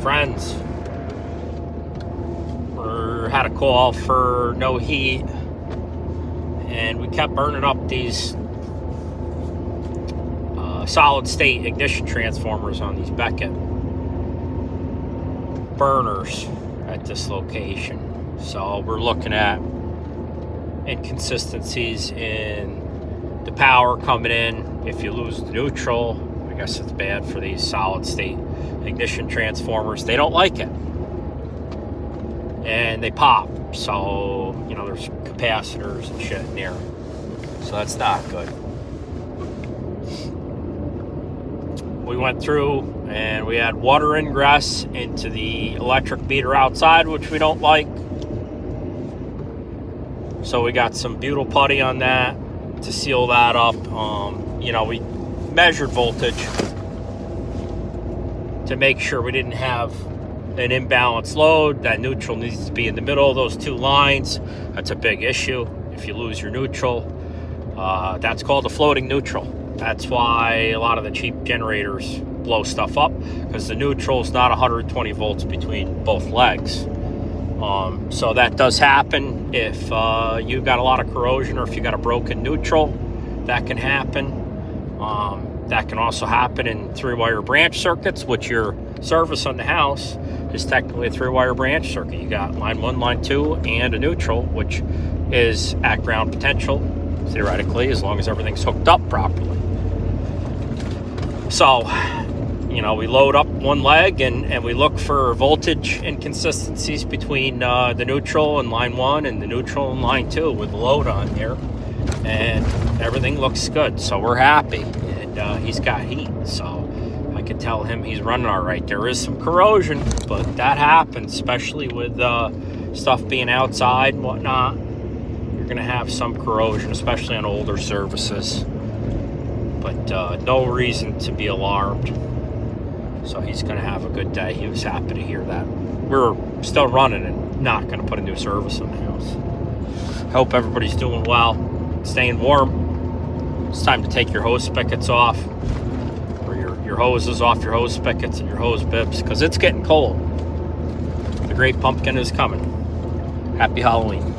friends. We had a call for no heat, and we kept burning up these solid state ignition transformers on these Beckett burners at this location. So we're looking at inconsistencies in the power coming in. If you lose the neutral, I guess it's bad for these solid state ignition transformers. They don't like it, and they pop. So, you know, there's capacitors and shit in there, so that's not good. We went through and we had water ingress into the electric meter outside, which we don't like. So we got some butyl putty on that to seal that up. You know, we measured voltage to make sure we didn't have an imbalanced load. That neutral needs to be in the middle of those two lines. That's a big issue. If you lose your neutral, that's called a floating neutral. That's why a lot of the cheap generators blow stuff up, because the neutral is not 120 volts between both legs. So that does happen if you got a lot of corrosion, or if you got a broken neutral. That can happen. That can also happen in three-wire branch circuits, which your service on the house is technically a three-wire branch circuit. You got line 1, line 2, and a neutral, which is at ground potential, theoretically, as long as everything's hooked up properly. So, you know, we load up one leg and we look for voltage inconsistencies between the neutral and line 1 and the neutral and line 2 with the load on here, and everything looks good. So we're happy, and he's got heat, so I could tell him he's running all right. There is some corrosion, but that happens, especially with stuff being outside and whatnot. You're gonna have some corrosion, especially on older services, but no reason to be alarmed. So he's gonna have a good day. He was happy to hear that. We're still running and not gonna put a new service in the house. Hope everybody's doing well, staying warm. It's time to take your hose spigots off, or your hoses off your hose spigots and your hose bibs, because it's getting cold. The great pumpkin is coming. Happy Halloween.